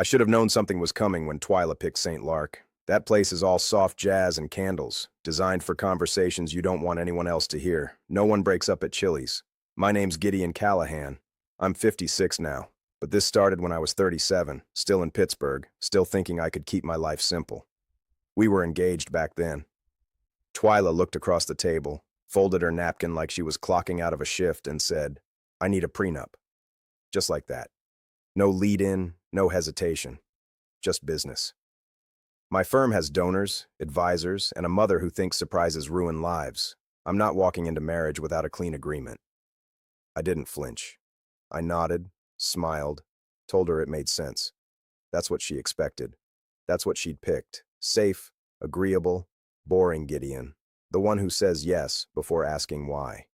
I should have known something was coming when Twyla picked St. Lark. That place is all soft jazz and candles, designed for conversations you don't want anyone else to hear. No one breaks up at Chili's. My name's Gideon Callahan. I'm 56 now, but this started when I was 37, still in Pittsburgh, still thinking I could keep my life simple. We were engaged back then. Twyla looked across the table, folded her napkin like she was clocking out of a shift, and said, "I need a prenup." Just like that. No lead-in, no hesitation. Just business. My firm has donors, advisors, and a mother who thinks surprises ruin lives. I'm not walking into marriage without a clean agreement. I didn't flinch. I nodded, smiled, told her it made sense. That's what she expected. That's what she'd picked. Safe, agreeable, boring Gideon. The one who says yes before asking why.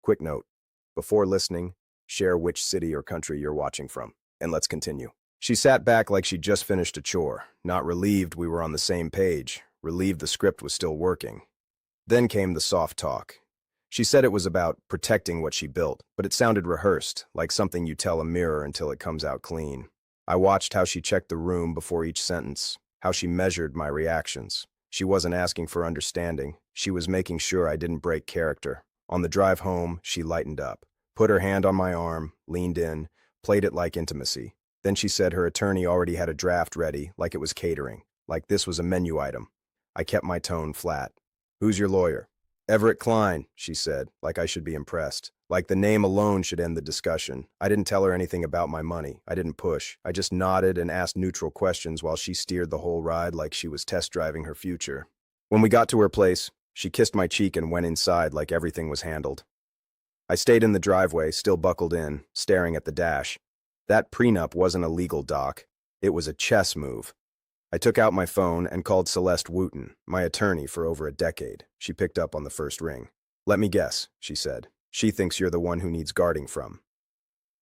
Quick note. Before listening, share which city or country you're watching from. And let's continue. She sat back like she'd just finished a chore, not relieved we were on the same page, relieved the script was still working. Then came the soft talk. She said it was about protecting what she built, but it sounded rehearsed, like something you tell a mirror until it comes out clean. I watched how she checked the room before each sentence, how she measured my reactions. She wasn't asking for understanding. She was making sure I didn't break character. On the drive home, she lightened up, put her hand on my arm, leaned in, played it like intimacy. Then she said her attorney already had a draft ready, like it was catering, like this was a menu item. I kept my tone flat. "Who's your lawyer?" "Everett Klein," she said, like I should be impressed. Like the name alone should end the discussion. I didn't tell her anything about my money. I didn't push. I just nodded and asked neutral questions while she steered the whole ride like she was test driving her future. When we got to her place, she kissed my cheek and went inside like everything was handled. I stayed in the driveway, still buckled in, staring at the dash. That prenup wasn't a legal doc. It was a chess move. I took out my phone and called Celeste Wooten, my attorney for over a decade. She picked up on the first ring. "Let me guess," she said. "She thinks you're the one who needs guarding from."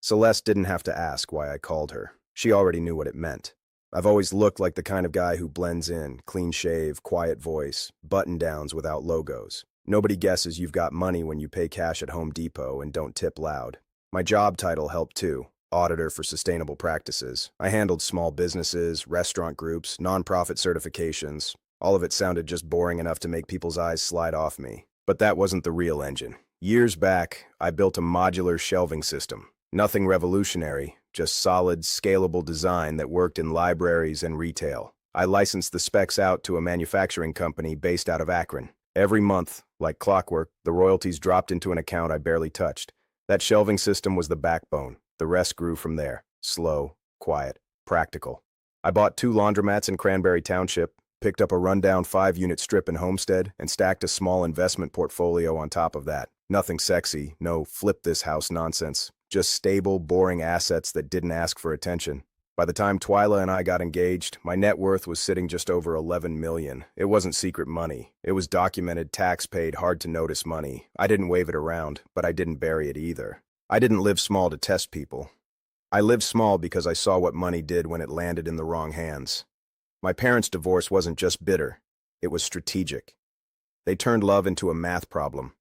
Celeste didn't have to ask why I called her. She already knew what it meant. I've always looked like the kind of guy who blends in, clean shave, quiet voice, button-downs without logos. Nobody guesses you've got money when you pay cash at Home Depot and don't tip loud. My job title helped too. Auditor for sustainable practices. I handled small businesses, restaurant groups, nonprofit certifications. All of it sounded just boring enough to make people's eyes slide off me. But that wasn't the real engine. Years back, I built a modular shelving system. Nothing revolutionary, just solid, scalable design that worked in libraries and retail. I licensed the specs out to a manufacturing company based out of Akron. Every month, like clockwork, the royalties dropped into an account I barely touched. That shelving system was the backbone. The rest grew from there. Slow, quiet, practical. I bought 2 laundromats in Cranberry Township, picked up a rundown 5-unit strip in Homestead, and stacked a small investment portfolio on top of that. Nothing sexy, no flip this house nonsense. Just stable, boring assets that didn't ask for attention. By the time Twyla and I got engaged, my net worth was sitting just over $11 million. It wasn't secret money. It was documented, tax-paid, hard-to-notice money. I didn't wave it around, but I didn't bury it either. I didn't live small to test people. I lived small because I saw what money did when it landed in the wrong hands. My parents' divorce wasn't just bitter. It was strategic. They turned love into a math problem.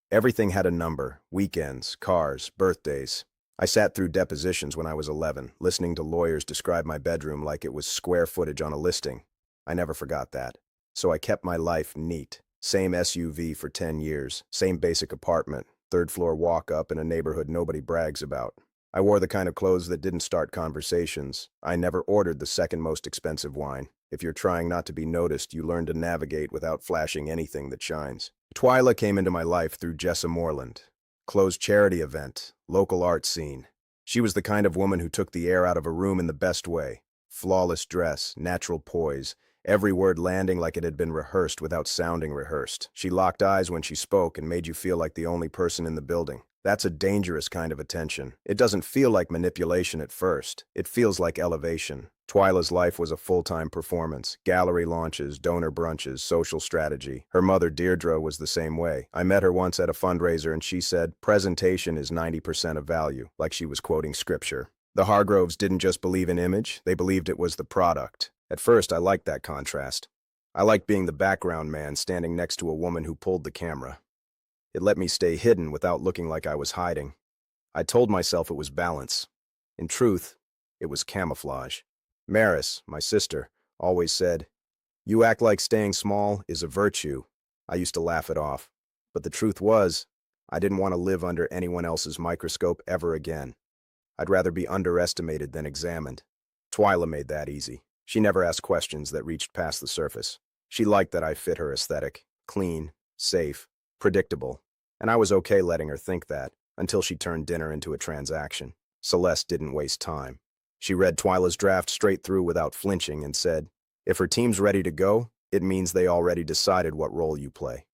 Everything had a number: weekends, cars, birthdays. I sat through depositions when I was 11, listening to lawyers describe my bedroom like it was square footage on a listing. I never forgot that. So I kept my life neat. Same SUV for 10 years, same basic apartment, 3rd floor walk-up in a neighborhood nobody brags about. I wore the kind of clothes that didn't start conversations. I never ordered the second most expensive wine. If you're trying not to be noticed, you learn to navigate without flashing anything that shines. Twyla came into my life through Jessa Moreland. Closed charity event, local art scene. She was the kind of woman who took the air out of a room in the best way. Flawless dress, natural poise, every word landing like it had been rehearsed without sounding rehearsed. She locked eyes when she spoke and made you feel like the only person in the building. That's a dangerous kind of attention. It doesn't feel like manipulation at first. It feels like elevation. Twyla's life was a full-time performance. Gallery launches, donor brunches, social strategy. Her mother, Deirdre, was the same way. I met her once at a fundraiser and she said, "Presentation is 90% of value," like she was quoting scripture. The Hargroves didn't just believe in image, they believed it was the product. At first, I liked that contrast. I liked being the background man standing next to a woman who pulled the camera. It let me stay hidden without looking like I was hiding. I told myself it was balance. In truth, it was camouflage. Maris, my sister, always said, "You act like staying small is a virtue." I used to laugh it off. But the truth was, I didn't want to live under anyone else's microscope ever again. I'd rather be underestimated than examined. Twyla made that easy. She never asked questions that reached past the surface. She liked that I fit her aesthetic, clean, safe, predictable, and I was okay letting her think that until she turned dinner into a transaction. Celeste didn't waste time. She read Twyla's draft straight through without flinching and said, "If her team's ready to go, it means they already decided what role you play."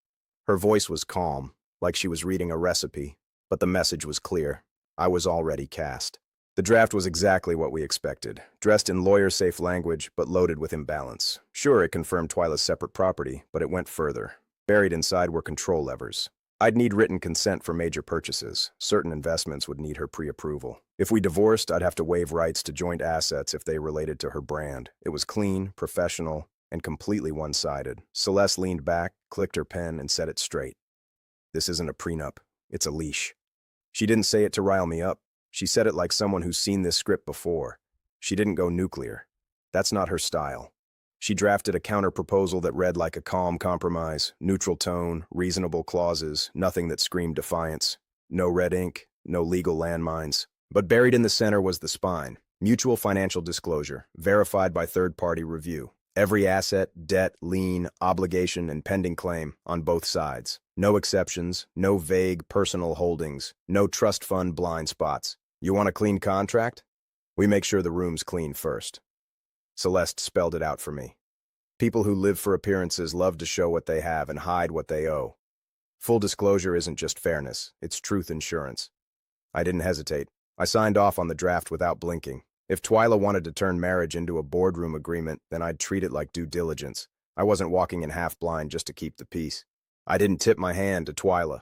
Her voice was calm, like she was reading a recipe, but the message was clear. I was already cast. The draft was exactly what we expected, dressed in lawyer-safe language, but loaded with imbalance. Sure, it confirmed Twyla's separate property, but it went further. Buried inside were control levers. I'd need written consent for major purchases. Certain investments would need her pre-approval. If we divorced, I'd have to waive rights to joint assets if they related to her brand. It was clean, professional, and completely one-sided. Celeste leaned back, clicked her pen, and set it straight. "This isn't a prenup. It's a leash." She didn't say it to rile me up. She said it like someone who's seen this script before. She didn't go nuclear. That's not her style. She drafted a counter-proposal that read like a calm compromise, neutral tone, reasonable clauses, nothing that screamed defiance. No red ink, no legal landmines. But buried in the center was the spine. Mutual financial disclosure, verified by third-party review. Every asset, debt, lien, obligation, and pending claim on both sides. No exceptions, no vague personal holdings, no trust fund blind spots. You want a clean contract? We make sure the room's clean first. Celeste spelled it out for me. People who live for appearances love to show what they have and hide what they owe. Full disclosure isn't just fairness, it's truth insurance. I didn't hesitate. I signed off on the draft without blinking. If Twyla wanted to turn marriage into a boardroom agreement, then I'd treat it like due diligence. I wasn't walking in half blind just to keep the peace. I didn't tip my hand to Twyla.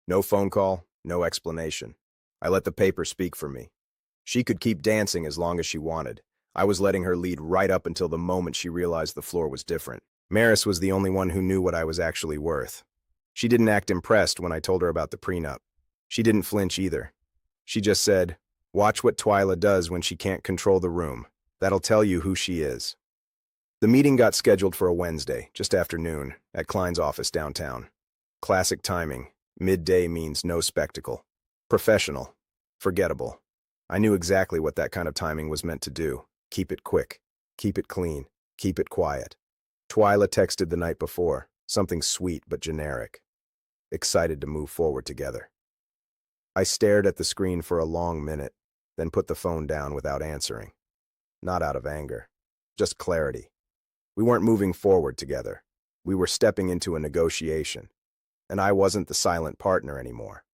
No phone call, no explanation. I let the paper speak for me. She could keep dancing as long as she wanted. I was letting her lead right up until the moment she realized the floor was different. Maris was the only one who knew what I was actually worth. She didn't act impressed when I told her about the prenup. She didn't flinch either. She just said, "Watch what Twyla does when she can't control the room. That'll tell you who she is." The meeting got scheduled for a Wednesday, just after noon, at Klein's office downtown. Classic timing. Midday means no spectacle. Professional. Forgettable. I knew exactly what that kind of timing was meant to do. Keep it quick. Keep it clean. Keep it quiet. Twyla texted the night before, something sweet but generic. Excited to move forward together. I stared at the screen for a long minute, then put the phone down without answering. Not out of anger, just clarity. We weren't moving forward together. We were stepping into a negotiation, and I wasn't the silent partner anymore.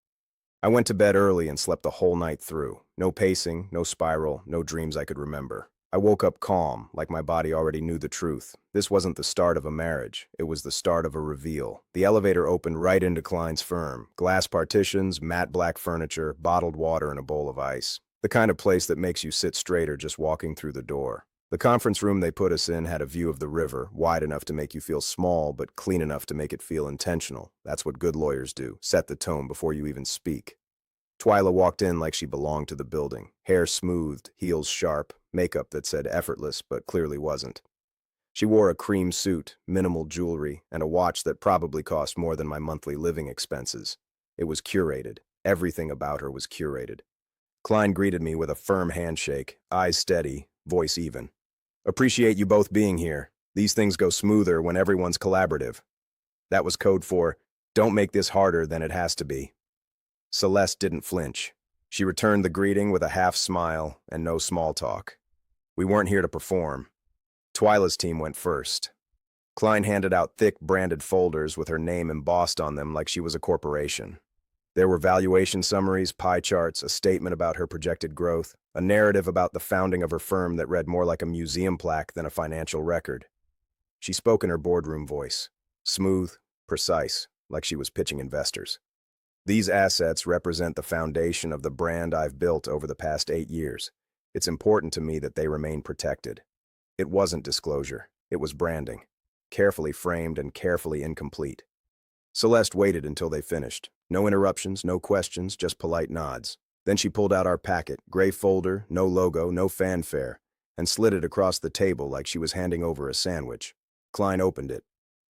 I went to bed early and slept the whole night through. No pacing, no spiral, no dreams I could remember. I woke up calm, like my body already knew the truth. This wasn't the start of a marriage. It was the start of a reveal. The elevator opened right into Klein's firm. Glass partitions, matte black furniture, bottled water, and a bowl of ice. The kind of place that makes you sit straighter just walking through the door. The conference room they put us in had a view of the river, wide enough to make you feel small, but clean enough to make it feel intentional. That's what good lawyers do. Set the tone before you even speak. Twyla walked in like she belonged to the building. Hair smoothed, heels sharp, makeup that said effortless but clearly wasn't. She wore a cream suit, minimal jewelry, and a watch that probably cost more than my monthly living expenses. It was curated. Everything about her was curated. Klein greeted me with a firm handshake, eyes steady, voice even. "Appreciate you both being here. These things go smoother when everyone's collaborative." That was code for, "Don't make this harder than it has to be." Celeste didn't flinch. She returned the greeting with a half smile and no small talk. We weren't here to perform. Twyla's team went first. Klein handed out thick branded folders with her name embossed on them like she was a corporation. There were valuation summaries, pie charts, a statement about her projected growth, a narrative about the founding of her firm that read more like a museum plaque than a financial record. She spoke in her boardroom voice, smooth, precise, like she was pitching investors. "These assets represent the foundation of the brand I've built over the past 8 years. It's important to me that they remain protected." It wasn't disclosure. It was branding. Carefully framed and carefully incomplete. Celeste waited until they finished. No interruptions, no questions, just polite nods. Then she pulled out our packet, gray folder, no logo, no fanfare. and slid it across the table like she was handing over a sandwich. Klein opened it.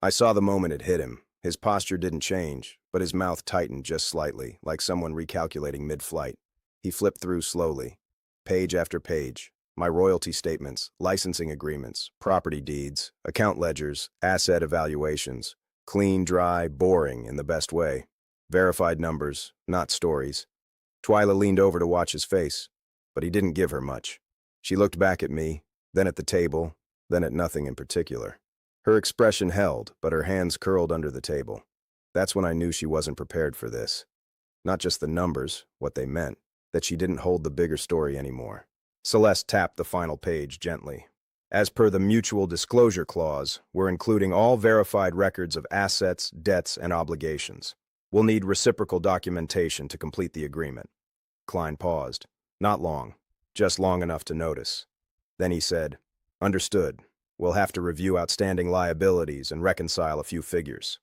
I saw the moment it hit him. His posture didn't change, but his mouth tightened just slightly, like someone recalculating mid-flight. He flipped through slowly, page after page. My royalty statements, licensing agreements, property deeds, account ledgers, asset evaluations. Clean, dry, boring in the best way. Verified numbers, not stories. Twyla leaned over to watch his face, but he didn't give her much. She looked back at me, then at the table, then at nothing in particular. Her expression held, but her hands curled under the table. That's when I knew she wasn't prepared for this. Not just the numbers, what they meant, that she didn't hold the bigger story anymore. Celeste tapped the final page gently. As per the mutual disclosure clause, we're including all verified records of assets, debts, and obligations. We'll need reciprocal documentation to complete the agreement. Klein paused. Not long, just long enough to notice. Then he said, "Understood. We'll have to review outstanding liabilities and reconcile a few figures."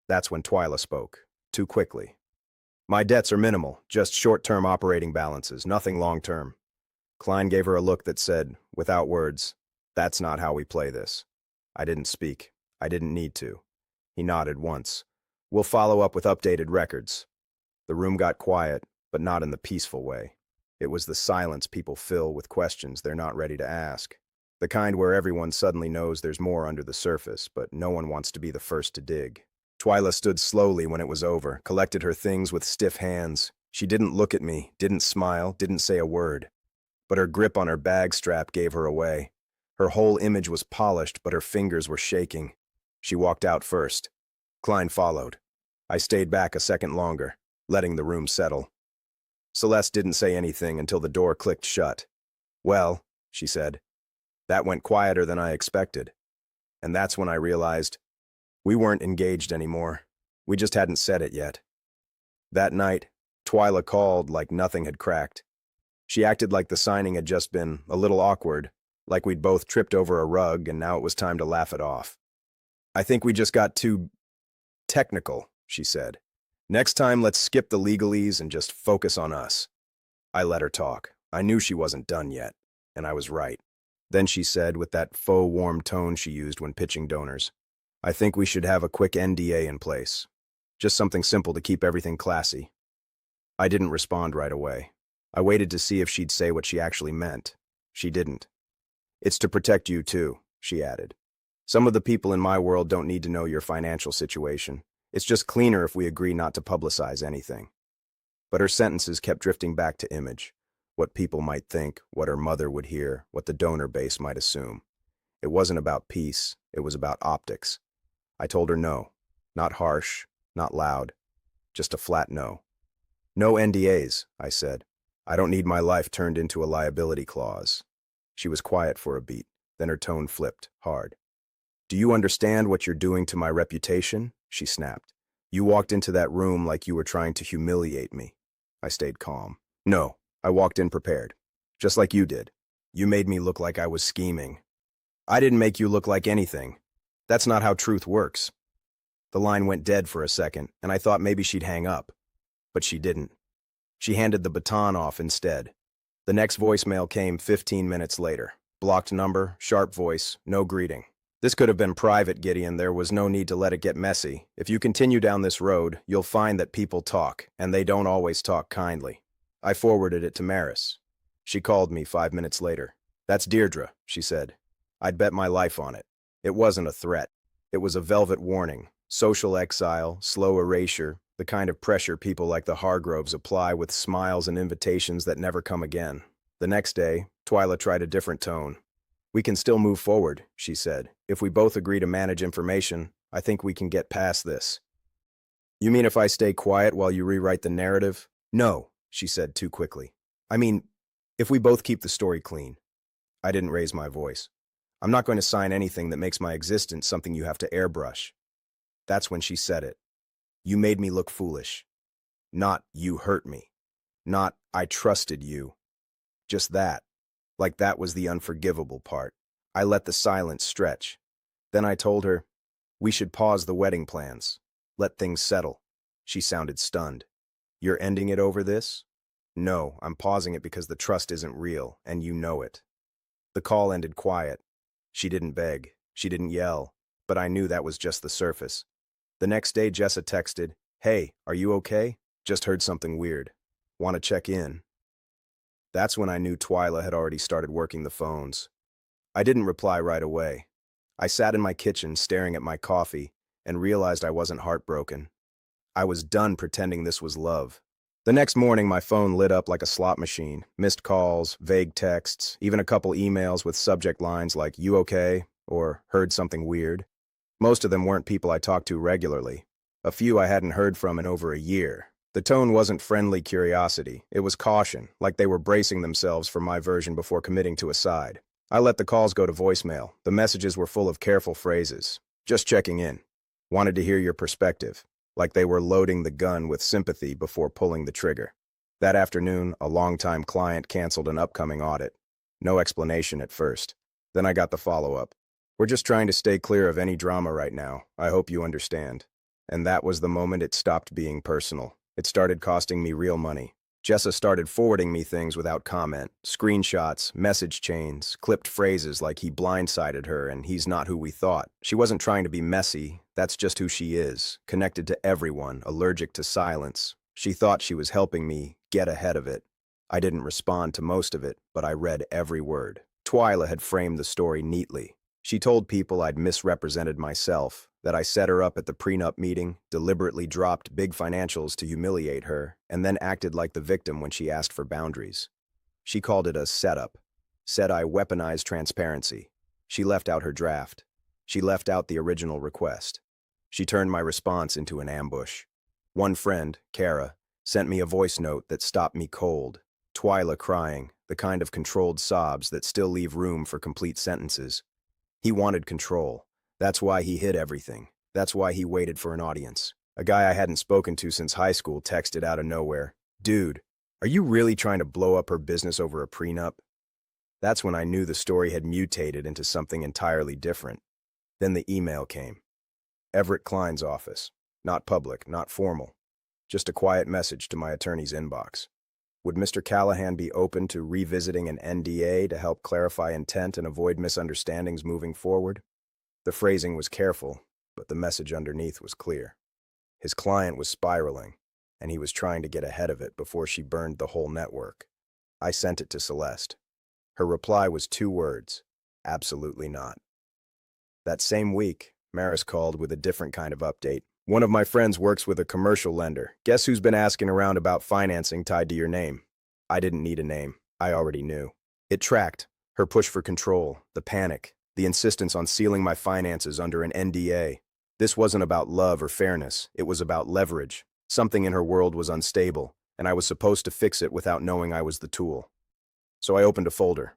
That's when Twyla spoke, too quickly. "My debts are minimal, just short-term operating balances, nothing long-term." Klein gave her a look that said, without words, "That's not how we play this." I didn't speak. I didn't need to. He nodded once. "We'll follow up with updated records." The room got quiet, but not in the peaceful way. It was the silence people fill with questions they're not ready to ask. The kind where everyone suddenly knows there's more under the surface, but no one wants to be the first to dig. Twyla stood slowly when it was over, collected her things with stiff hands. She didn't look at me, didn't smile, didn't say a word. But her grip on her bag strap gave her away. Her whole image was polished, but her fingers were shaking. She walked out first. Klein followed. I stayed back a second longer, letting the room settle. Celeste didn't say anything until the door clicked shut. "Well," she said, "that went quieter than I expected." And that's when I realized we weren't engaged anymore. We just hadn't said it yet. That night, Twyla called like nothing had cracked. She acted like the signing had just been a little awkward, like we'd both tripped over a rug and now it was time to laugh it off. "I think we just got too technical," she said. "Next time, let's skip the legalese and just focus on us." I let her talk. I knew she wasn't done yet, and I was right. Then she said, with that faux warm tone she used when pitching donors, "I think we should have a quick NDA in place. Just something simple to keep everything classy." I didn't respond right away. I waited to see if she'd say what she actually meant. She didn't. "It's to protect you too," she added. "Some of the people in my world don't need to know your financial situation. It's just cleaner if we agree not to publicize anything." But her sentences kept drifting back to image. What people might think, what her mother would hear, what the donor base might assume. It wasn't about peace, it was about optics. I told her no. Not harsh, not loud. Just a flat no. "No NDAs," I said. "I don't need my life turned into a liability clause." She was quiet for a beat, then her tone flipped, hard. "Do you understand what you're doing to my reputation?" she snapped. "You walked into that room like you were trying to humiliate me." I stayed calm. "No, I walked in prepared. Just like you did. You made me look like I was scheming." "I didn't make you look like anything. That's not how truth works." The line went dead for a second, and I thought maybe she'd hang up. But she didn't. She handed the baton off instead. The next voicemail came 15 minutes later. Blocked number, sharp voice, no greeting. "This could have been private, Gideon. There was no need to let it get messy. If you continue down this road, you'll find that people talk, and they don't always talk kindly." I forwarded it to Maris. She called me 5 minutes later. "That's Deirdre," she said. "I'd bet my life on it." It wasn't a threat. It was a velvet warning. Social exile, slow erasure, the kind of pressure people like the Hargroves apply with smiles and invitations that never come again. The next day, Twyla tried a different tone. "We can still move forward," she said. "If we both agree to manage information, I think we can get past this." "You mean if I stay quiet while you rewrite the narrative?" "No," she said too quickly. "I mean, if we both keep the story clean." I didn't raise my voice. "I'm not going to sign anything that makes my existence something you have to airbrush." That's when she said it. "You made me look foolish. Not, you hurt me. Not, I trusted you. Just that. Like that was the unforgivable part." I let the silence stretch. Then I told her, "We should pause the wedding plans. Let things settle." She sounded stunned. "You're ending it over this?" "No, I'm pausing it because the trust isn't real, and you know it." The call ended quiet. She didn't beg. She didn't yell. But I knew that was just the surface. The next day, Jessa texted, "Hey, are you okay? Just heard something weird. Want to check in?" That's when I knew Twyla had already started working the phones. I didn't reply right away. I sat in my kitchen staring at my coffee and realized I wasn't heartbroken. I was done pretending this was love. The next morning, my phone lit up like a slot machine. Missed calls, vague texts, even a couple emails with subject lines like, "You okay?" or "Heard something weird." Most of them weren't people I talked to regularly. A few I hadn't heard from in over a year. The tone wasn't friendly curiosity. It was caution, like they were bracing themselves for my version before committing to a side. I let the calls go to voicemail. The messages were full of careful phrases. "Just checking in. Wanted to hear your perspective." Like they were loading the gun with sympathy before pulling the trigger. That afternoon, a longtime client canceled an upcoming audit. No explanation at first. Then I got the follow-up. "We're just trying to stay clear of any drama right now. I hope you understand." And that was the moment it stopped being personal. It started costing me real money. Jessa started forwarding me things without comment. Screenshots, message chains, clipped phrases like he blindsided her and he's not who we thought. She wasn't trying to be messy. That's just who she is. Connected to everyone, allergic to silence. She thought she was helping me get ahead of it. I didn't respond to most of it, but I read every word. Twyla had framed the story neatly. She told people I'd misrepresented myself, that I set her up at the prenup meeting, deliberately dropped big financials to humiliate her, and then acted like the victim when she asked for boundaries. She called it a setup. Said I weaponized transparency. She left out her draft. She left out the original request. She turned my response into an ambush. One friend, Kara, sent me a voice note that stopped me cold. Twyla crying, the kind of controlled sobs that still leave room for complete sentences. He wanted control. That's why he hid everything. That's why he waited for an audience. A guy I hadn't spoken to since high school texted out of nowhere, "Dude, are you really trying to blow up her business over a prenup?" That's when I knew the story had mutated into something entirely different. Then the email came. Everett Klein's office. Not public, not formal. Just a quiet message to my attorney's inbox. Would Mr. Callahan be open to revisiting an NDA to help clarify intent and avoid misunderstandings moving forward? The phrasing was careful, but the message underneath was clear. His client was spiraling, and he was trying to get ahead of it before she burned the whole network. I sent it to Celeste. Her reply was 2 words: absolutely not. That same week, Maris called with a different kind of update. "One of my friends works with a commercial lender. Guess who's been asking around about financing tied to your name?" I didn't need a name. I already knew. It tracked. Her push for control, the panic, the insistence on sealing my finances under an NDA. This wasn't about love or fairness. It was about leverage. Something in her world was unstable, and I was supposed to fix it without knowing I was the tool. So I opened a folder.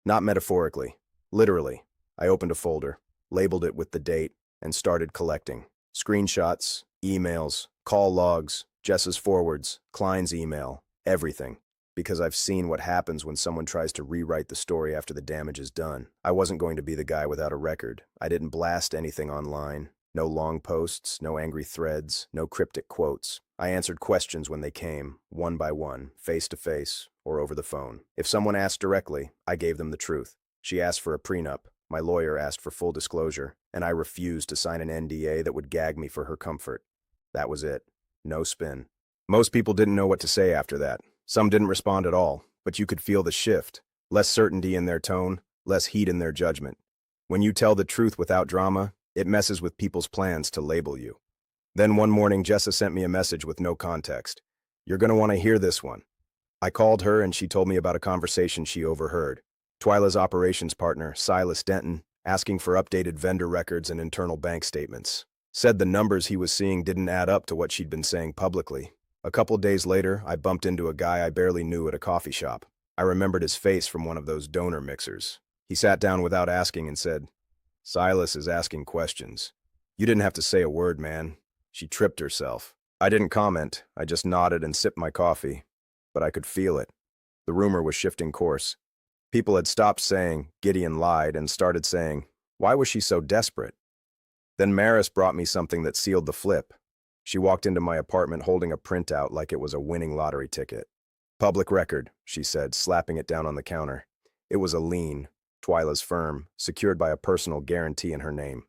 Not metaphorically. Literally. I opened a folder, labeled it with the date, and started collecting. Screenshots, emails, call logs, Jess's forwards, Klein's email, everything. Because I've seen what happens when someone tries to rewrite the story after the damage is done. I wasn't going to be the guy without a record. I didn't blast anything online. No long posts, no angry threads, no cryptic quotes. I answered questions when they came, one by one, face to face, or over the phone. If someone asked directly, I gave them the truth. She asked for a prenup. My lawyer asked for full disclosure, and I refused to sign an NDA that would gag me for her comfort. That was it. No spin. Most people didn't know what to say after that. Some didn't respond at all, but you could feel the shift. Less certainty in their tone, less heat in their judgment. When you tell the truth without drama, it messes with people's plans to label you. Then one morning, Jessa sent me a message with no context. "You're going to want to hear this one." I called her and she told me about a conversation she overheard. Twyla's operations partner, Silas Denton, asking for updated vendor records and internal bank statements. Said the numbers he was seeing didn't add up to what she'd been saying publicly. A couple days later, I bumped into a guy I barely knew at a coffee shop. I remembered his face from one of those donor mixers. He sat down without asking and said, "Silas is asking questions." "You didn't have to say a word, man." She tripped herself. I didn't comment. I just nodded and sipped my coffee. But I could feel it. The rumor was shifting course. People had stopped saying, "Gideon lied," and started saying, "Why was she so desperate?" Then Maris brought me something that sealed the flip. She walked into my apartment holding a printout like it was a winning lottery ticket. "Public record," she said, slapping it down on the counter. It was a lean, Twyla's firm, secured by a personal guarantee in her name.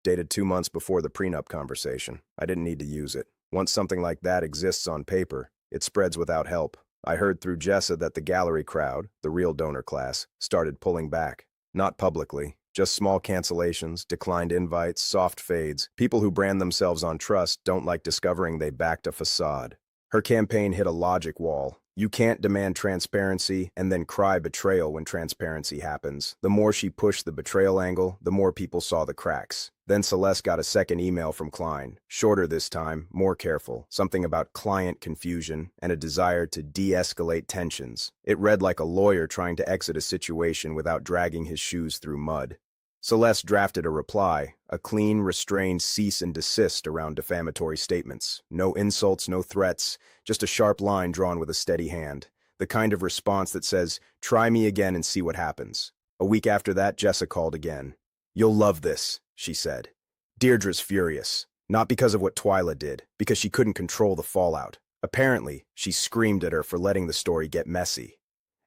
Dated 2 months before the prenup conversation. I didn't need to use it. Once something like that exists on paper, it spreads without help. I heard through Jessa that the gallery crowd, the real donor class, started pulling back. Not publicly, just small cancellations, declined invites, soft fades. People who brand themselves on trust don't like discovering they backed a facade. Her campaign hit a logic wall. You can't demand transparency and then cry betrayal when transparency happens. The more she pushed the betrayal angle, the more people saw the cracks. Then Celeste got a second email from Klein, shorter this time, more careful, something about client confusion and a desire to de-escalate tensions. It read like a lawyer trying to exit a situation without dragging his shoes through mud. Celeste drafted a reply, a clean, restrained cease and desist around defamatory statements. No insults, no threats, just a sharp line drawn with a steady hand. The kind of response that says, try me again and see what happens. A week after that, Jessa called again. You'll love this, she said. Deirdre's furious. Not because of what Twyla did, because she couldn't control the fallout. Apparently, she screamed at her for letting the story get messy.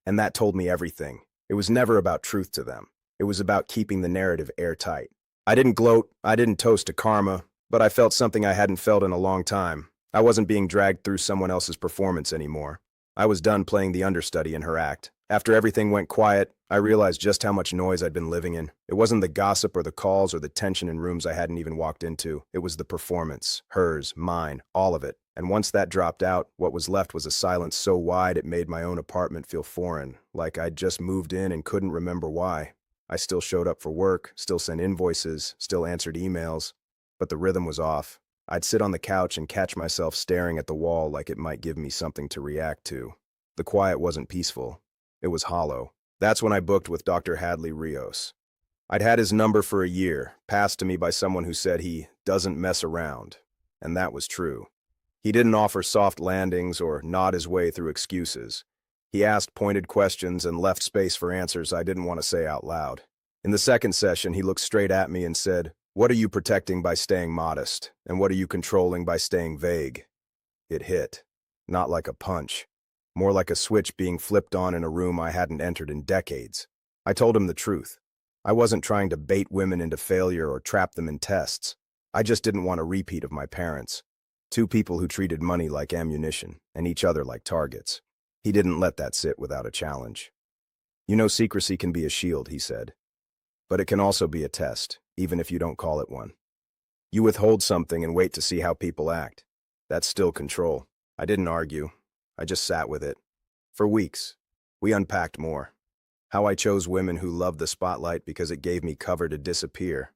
And that told me everything. It was never about truth to them. It was about keeping the narrative airtight. I didn't gloat, I didn't toast to karma, but I felt something I hadn't felt in a long time. I wasn't being dragged through someone else's performance anymore. I was done playing the understudy in her act. After everything went quiet, I realized just how much noise I'd been living in. It wasn't the gossip or the calls or the tension in rooms I hadn't even walked into. It was the performance, hers, mine, all of it. And once that dropped out, what was left was a silence so wide it made my own apartment feel foreign, like I'd just moved in and couldn't remember why. I still showed up for work, still sent invoices, still answered emails, but the rhythm was off. I'd sit on the couch and catch myself staring at the wall like it might give me something to react to. The quiet wasn't peaceful. It was hollow. That's when I booked with Dr. Hadley Rios. I'd had his number for a year, passed to me by someone who said he doesn't mess around, and that was true. He didn't offer soft landings or nod his way through excuses. He asked pointed questions and left space for answers I didn't want to say out loud. In the second session, he looked straight at me and said, "What are you protecting by staying modest, and what are you controlling by staying vague?" It hit. Not like a punch. More like a switch being flipped on in a room I hadn't entered in decades. I told him the truth. I wasn't trying to bait women into failure or trap them in tests. I just didn't want a repeat of my parents. Two people who treated money like ammunition and each other like targets. He didn't let that sit without a challenge. You know, secrecy can be a shield, he said. But it can also be a test, even if you don't call it one. You withhold something and wait to see how people act. That's still control. I didn't argue. I just sat with it. For weeks, we unpacked more. How I chose women who loved the spotlight because it gave me cover to disappear.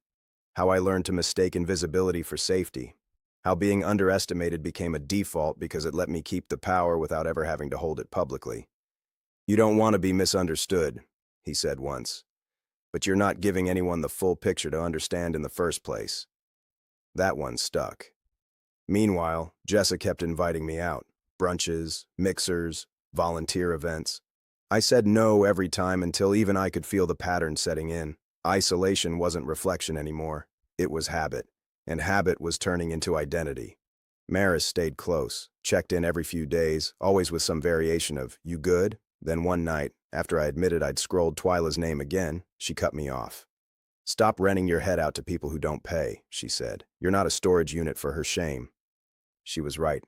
How I learned to mistake invisibility for safety. How being underestimated became a default because it let me keep the power without ever having to hold it publicly. You don't want to be misunderstood, he said once, but you're not giving anyone the full picture to understand in the first place. That one stuck. Meanwhile, Jessa kept inviting me out. Brunches, mixers, volunteer events. I said no every time until even I could feel the pattern setting in. Isolation wasn't reflection anymore. It was habit. And habit was turning into identity. Maris stayed close, checked in every few days, always with some variation of, "You good?" Then one night, after I admitted I'd scrolled Twyla's name again, she cut me off. "Stop renting your head out to people who don't pay," she said. "You're not a storage unit for her shame." She was right.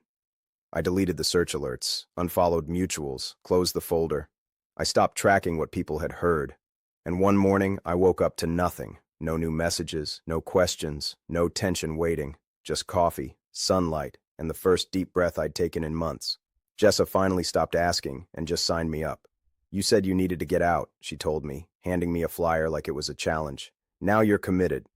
I deleted the search alerts, unfollowed mutuals, closed the folder. I stopped tracking what people had heard. And one morning, I woke up to nothing. No new messages, no questions, no tension waiting, just coffee, sunlight, and the first deep breath I'd taken in months. Jessa finally stopped asking and just signed me up. "You said you needed to get out," she told me, handing me a flyer like it was a challenge. "Now you're committed."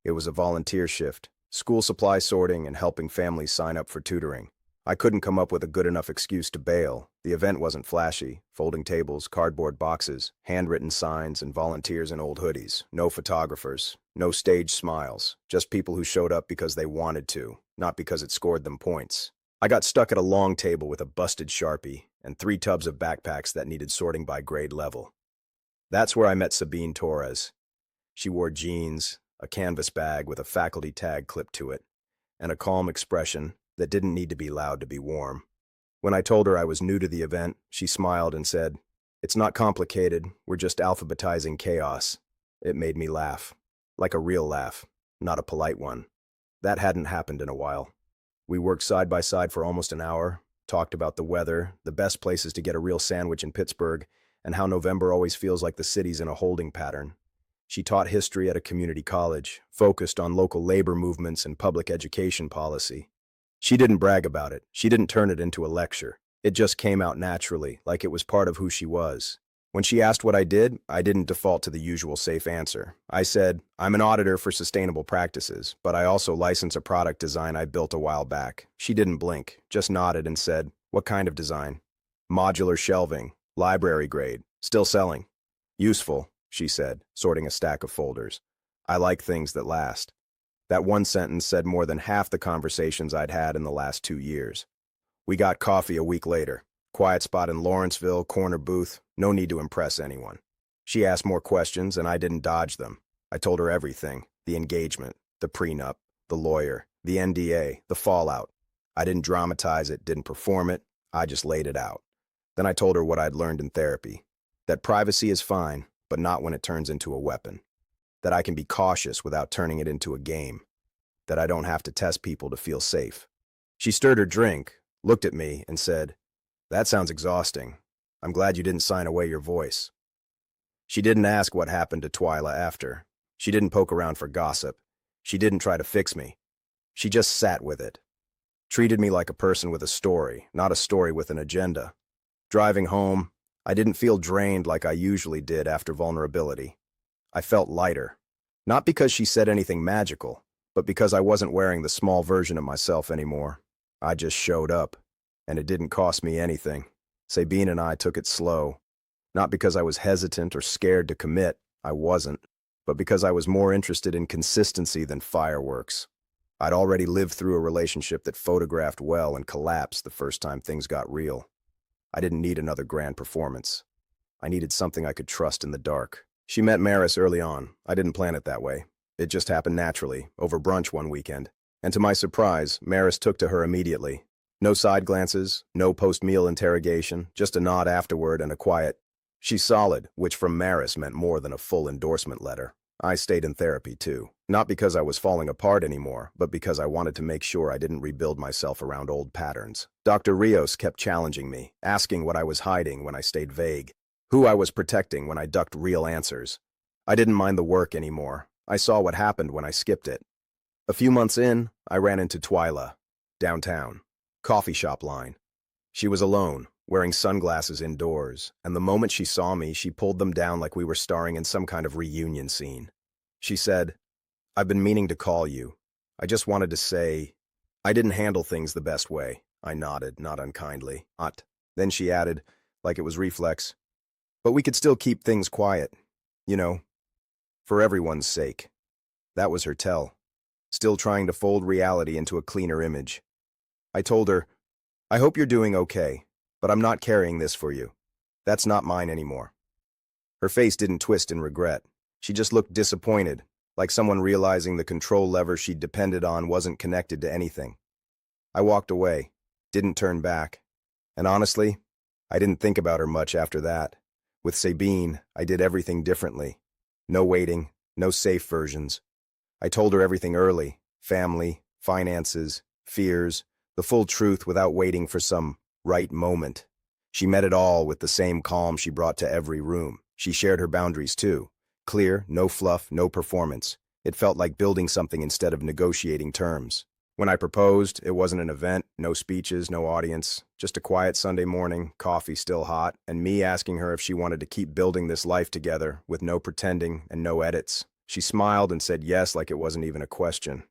It was a volunteer shift, school supply sorting and helping families sign up for tutoring. I couldn't come up with a good enough excuse to bail. The event wasn't flashy. Folding tables, cardboard boxes, handwritten signs, and volunteers in old hoodies. No photographers. No staged smiles. Just people who showed up because they wanted to, not because it scored them points. I got stuck at a long table with a busted Sharpie and 3 tubs of backpacks that needed sorting by grade level. That's where I met Sabine Torres. She wore jeans, a canvas bag with a faculty tag clipped to it, and a calm expression that didn't need to be loud to be warm. When I told her I was new to the event, she smiled and said, It's not complicated, we're just alphabetizing chaos. It made me laugh. Like a real laugh, not a polite one. That hadn't happened in a while. We worked side by side for almost an hour, talked about the weather, the best places to get a real sandwich in Pittsburgh, and how November always feels like the city's in a holding pattern. She taught history at a community college, focused on local labor movements and public education policy. She didn't brag about it. She didn't turn it into a lecture. It just came out naturally, like it was part of who she was. When she asked what I did, I didn't default to the usual safe answer. I said, I'm an auditor for sustainable practices, but I also license a product design I built a while back. She didn't blink, just nodded and said, what kind of design? Modular shelving, library grade, still selling. Useful, she said, sorting a stack of folders. I like things that last. That one sentence said more than half the conversations I'd had in the last 2 years. We got coffee a week later. Quiet spot in Lawrenceville, corner booth, no need to impress anyone. She asked more questions and I didn't dodge them. I told her everything, the engagement, the prenup, the lawyer, the NDA, the fallout. I didn't dramatize it, didn't perform it, I just laid it out. Then I told her what I'd learned in therapy, that privacy is fine, but not when it turns into a weapon. That I can be cautious without turning it into a game. That I don't have to test people to feel safe. She stirred her drink, looked at me, and said, that sounds exhausting. I'm glad you didn't sign away your voice. She didn't ask what happened to Twyla after. She didn't poke around for gossip. She didn't try to fix me. She just sat with it. Treated me like a person with a story, not a story with an agenda. Driving home, I didn't feel drained like I usually did after vulnerability. I felt lighter. Not because she said anything magical, but because I wasn't wearing the small version of myself anymore. I just showed up. And it didn't cost me anything. Sabine and I took it slow. Not because I was hesitant or scared to commit, I wasn't, but because I was more interested in consistency than fireworks. I'd already lived through a relationship that photographed well and collapsed the first time things got real. I didn't need another grand performance. I needed something I could trust in the dark. She met Maris early on. I didn't plan it that way. It just happened naturally, over brunch one weekend. And to my surprise, Maris took to her immediately. No side glances, no post-meal interrogation, just a nod afterward and a quiet, she's solid, which from Maris meant more than a full endorsement letter. I stayed in therapy too, not because I was falling apart anymore, but because I wanted to make sure I didn't rebuild myself around old patterns. Dr. Rios kept challenging me, asking what I was hiding when I stayed vague, who I was protecting when I ducked real answers. I didn't mind the work anymore. I saw what happened when I skipped it. A few months in, I ran into Twyla, downtown. Coffee shop line. She was alone, wearing sunglasses indoors, and the moment she saw me, she pulled them down like we were starring in some kind of reunion scene. She said, I've been meaning to call you. I just wanted to say, I didn't handle things the best way. I nodded, not unkindly. Then she added, like it was reflex, but we could still keep things quiet. You know, for everyone's sake. That was her tell. Still trying to fold reality into a cleaner image. I told her, I hope you're doing okay, but I'm not carrying this for you. That's not mine anymore. Her face didn't twist in regret. She just looked disappointed, like someone realizing the control lever she'd depended on wasn't connected to anything. I walked away, didn't turn back. And honestly, I didn't think about her much after that. With Sabine, I did everything differently. No waiting, no safe versions. I told her everything early, family, finances, fears, the full truth without waiting for some right moment. She met it all with the same calm she brought to every room. She shared her boundaries too. Clear, no fluff, no performance. It felt like building something instead of negotiating terms. When I proposed, it wasn't an event, no speeches, no audience, just a quiet Sunday morning, coffee still hot, and me asking her if she wanted to keep building this life together with no pretending and no edits. She smiled and said yes like it wasn't even a question.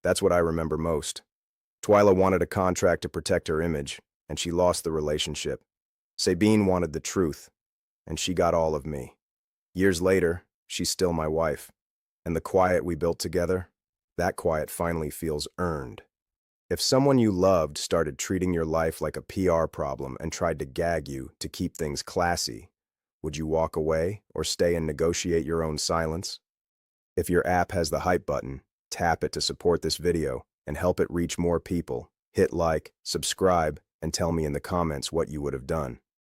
That's what I remember most. Twyla wanted a contract to protect her image, and she lost the relationship. Sabine wanted the truth, and she got all of me. Years later, she's still my wife. And the quiet we built together, that quiet finally feels earned. If someone you loved started treating your life like a PR problem and tried to gag you to keep things classy, would you walk away or stay and negotiate your own silence? If your app has the hype button, tap it to support this video and help it reach more people. Hit like, subscribe, and tell me in the comments what you would have done.